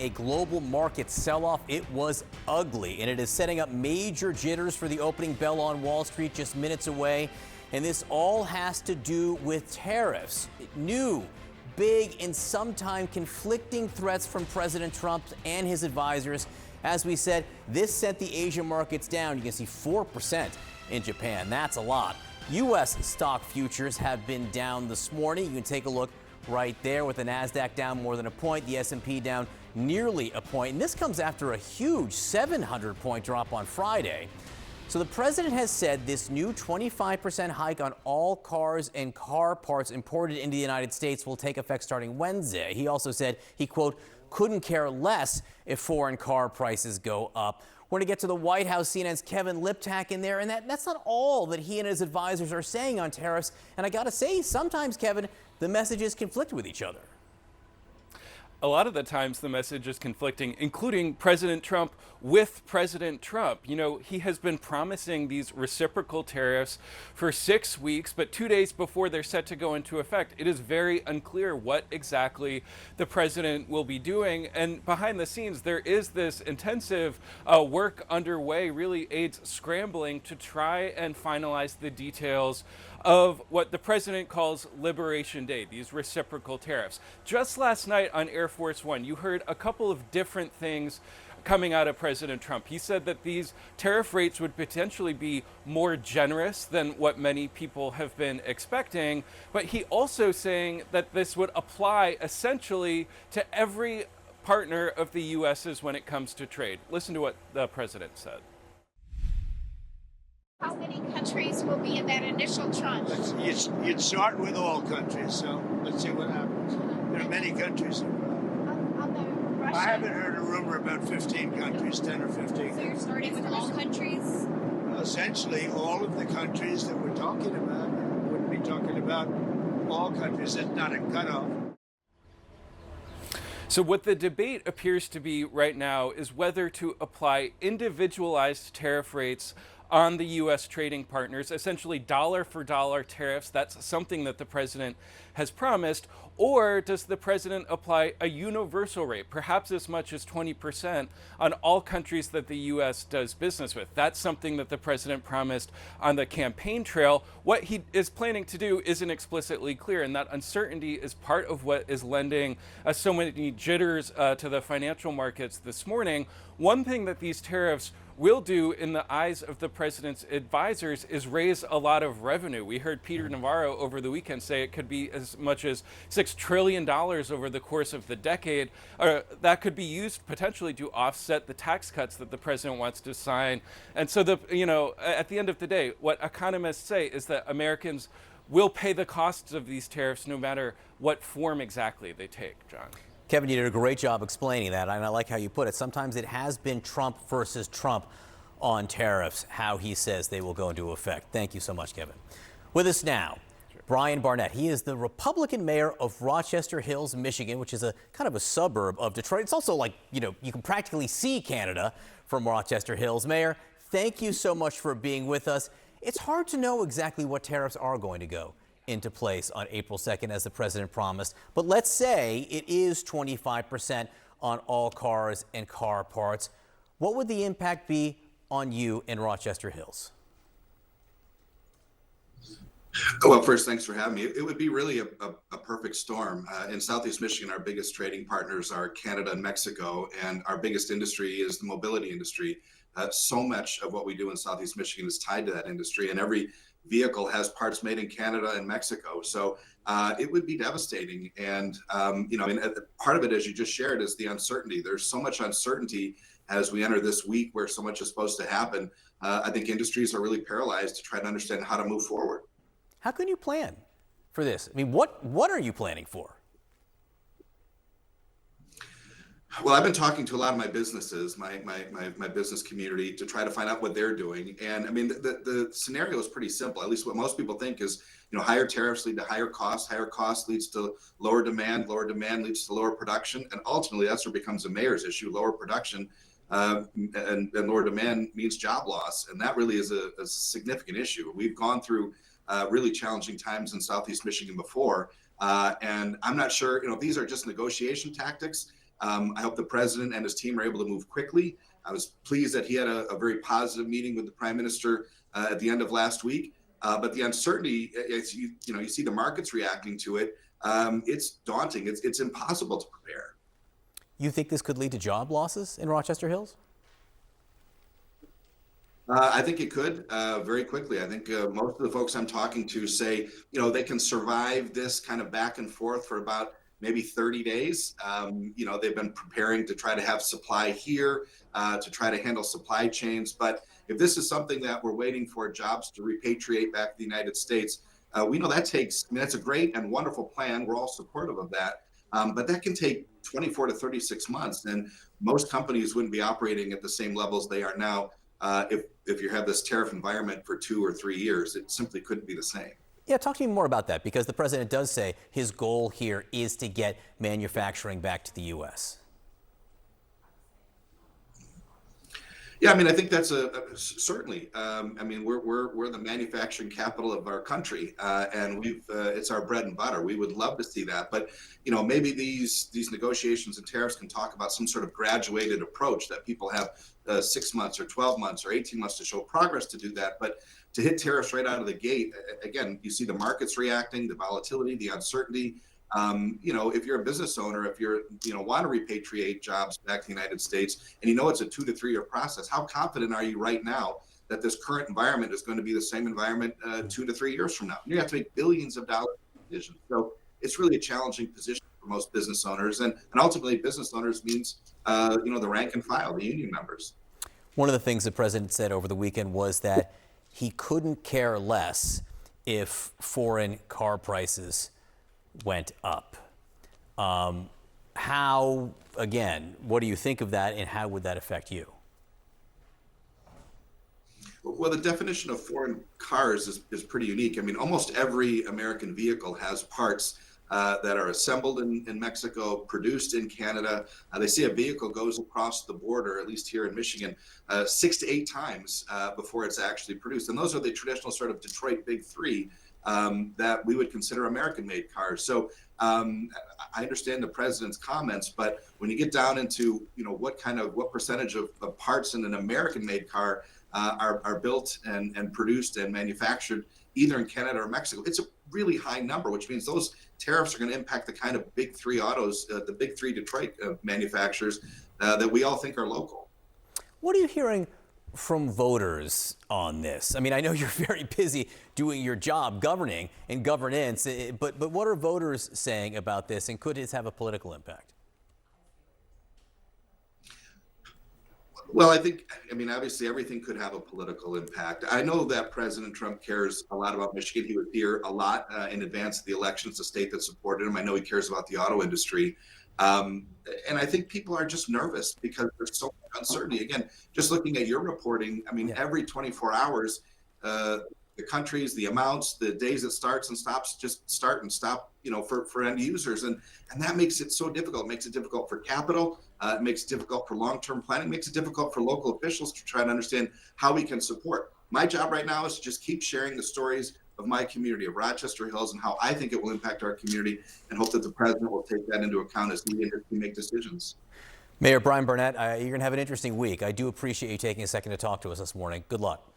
a global market sell-off. It was ugly, and it is setting up major jitters for the opening bell on Wall Street just minutes away. And this all has to do with tariffs. New, big, and sometimes conflicting threats from President Trump and his advisors. As we said, this sent the Asian markets down. You can see 4% in Japan. That's a lot. U.S. stock futures have been down this morning. You can take a look right there with the NASDAQ down more than a point, the S&P down nearly a point. And this comes after a huge 700-point drop on Friday. So the president has said this new 25% hike on all cars and car parts imported into the United States will take effect starting Wednesday. He also said he, quote, couldn't care less if foreign car prices go up. We're going to get to the White House. CNN's Kevin Liptak in there, and that's not all that he and his advisors are saying on tariffs. And I got to say, sometimes, Kevin, the messages conflict with each other. A lot of the times the message is conflicting, including President Trump with President Trump. You know, he has been promising these reciprocal tariffs for 6 weeks, but 2 days before they're set to go into effect, it is very unclear what exactly the president will be doing. And behind the scenes, there is this intensive work underway, really aides scrambling to try and finalize the details of what the president calls Liberation Day, these reciprocal tariffs. Just last night on Air Force One, you heard a couple of different things coming out of President Trump. He said that these tariff rates would potentially be more generous than what many people have been expecting, but he also saying that this would apply essentially to every partner of the U.S.'s when it comes to trade. Listen to what the president said. How many countries will be in that initial tranche? You'd start with all countries, so let's see what happens. There are many countries. I haven't heard a rumor about 15 countries, 10 or 15. So you're starting with all countries? Essentially, all of the countries that we're talking about. I wouldn't be talking about all countries. It's not a cutoff. So what the debate appears to be right now is whether to apply individualized tariff rates on the U.S. trading partners, essentially dollar for dollar tariffs. That's something that the president has promised. Or does the president apply a universal rate, perhaps as much as 20% on all countries that the U.S. does business with? That's something that the president promised on the campaign trail. What he is planning to do isn't explicitly clear, and that uncertainty is part of what is lending so many jitters to the financial markets this morning. One thing that these tariffs will do in the eyes of the president's advisors is raise a lot of revenue. We heard Peter Navarro over the weekend say it could be as much as $6 trillion over the course of the decade. That could be used potentially to offset the tax cuts that the president wants to sign. And so at the end of the day, what economists say is that Americans will pay the costs of these tariffs no matter what form exactly they take, John. Kevin, you did a great job explaining that, and I like how you put it. Sometimes it has been Trump versus Trump on tariffs, how he says they will go into effect. Thank you so much, Kevin. With us now, Bryan Barnett. He is the Republican mayor of Rochester Hills, Michigan, which is a kind of a suburb of Detroit. It's also like, you can practically see Canada from Rochester Hills. Mayor, thank you so much for being with us. It's hard to know exactly what tariffs are going to go into place on April 2nd, as the president promised. But let's say it is 25% on all cars and car parts. What would the impact be on you in Rochester Hills? Well, first, thanks for having me. It would be really a perfect storm. In Southeast Michigan, our biggest trading partners are Canada and Mexico, and our biggest industry is the mobility industry. So much of what we do in Southeast Michigan is tied to that industry, and every vehicle has parts made in Canada and Mexico. So it would be devastating. And, part of it, as you just shared, is the uncertainty. There's so much uncertainty as we enter this week where so much is supposed to happen. I think industries are really paralyzed to try to understand how to move forward. How can you plan for this? I mean, what are you planning for? Well, I've been talking to a lot of my businesses, my business community, to try to find out what they're doing. And I mean, the scenario is pretty simple. At least what most people think is, higher tariffs lead to higher cost leads to lower demand leads to lower production. And ultimately, that's where it becomes a mayor's issue. Lower production and lower demand means job loss. And that really is a significant issue. We've gone through really challenging times in Southeast Michigan before. And I'm not sure, these are just negotiation tactics. I hope the president and his team are able to move quickly. I was pleased that he had a very positive meeting with the prime minister at the end of last week. But the uncertainty, as you see the markets reacting to it, it's daunting. It's impossible to prepare. You think this could lead to job losses in Rochester Hills? I think it could very quickly. I think most of the folks I'm talking to say, they can survive this kind of back and forth for about maybe 30 days. They've been preparing to try to have supply here, to try to handle supply chains. But if this is something that we're waiting for jobs to repatriate back to the United States, we know that takes, that's a great and wonderful plan. We're all supportive of that. But that can take 24 to 36 months. And most companies wouldn't be operating at the same levels they are now if you have this tariff environment for 2 or 3 years. It simply couldn't be the same. Yeah, talk to me more about that, because the president does say his goal here is to get manufacturing back to the U.S. Yeah, I think that's certainly. We're the manufacturing capital of our country, and it's our bread and butter. We would love to see that, but maybe these negotiations and tariffs can talk about some sort of graduated approach that people have 6 months or 12 months or 18 months to show progress to do that. But to hit tariffs right out of the gate, again, you see the markets reacting, the volatility, the uncertainty. If you're a business owner, if you're, want to repatriate jobs back to the United States, and it's a 2 to 3 year process, how confident are you right now that this current environment is going to be the same environment 2 to 3 years from now? You have to make billions of dollars decisions. So it's really a challenging position for most business owners, and ultimately business owners means, the rank and file, the union members. One of the things the president said over the weekend was that he couldn't care less if foreign car prices went up. What do you think of that, and how would that affect you? Well, the definition of foreign cars is pretty unique. Almost every American vehicle has parts that are assembled in Mexico, produced in Canada. They say a vehicle goes across the border, at least here in Michigan, 6 to 8 times before it's actually produced. And those are the traditional sort of Detroit Big Three that we would consider American-made cars. So I understand the president's comments, but when you get down into what percentage of parts in an American-made car are built and produced and manufactured either in Canada or Mexico, it's a really high number, which means those tariffs are going to impact the kind of Big Three autos, the Big Three Detroit manufacturers that we all think are local. What are you hearing from voters on this? I know you're very busy doing your job, governing and governance, but what are voters saying about this, and could this have a political impact? Well, obviously everything could have a political impact. I know that President Trump cares a lot about Michigan. He was here a lot in advance of the election. It's a state that supported him. I know he cares about the auto industry. And I think people are just nervous because there's so much uncertainty. Again, just looking at your reporting, every 24 hours, the countries, the amounts, the days it starts and stops, just start and stop, for end users. And that makes it so difficult. It makes it difficult for capital. It makes it difficult for long-term planning. It makes it difficult for local officials to try to understand how we can support. My job right now is to just keep sharing the stories of my community, of Rochester Hills, and how I think it will impact our community, and hope that the president will take that into account as we make decisions. Mayor Bryan Barnett, you're going to have an interesting week. I do appreciate you taking a second to talk to us this morning. Good luck.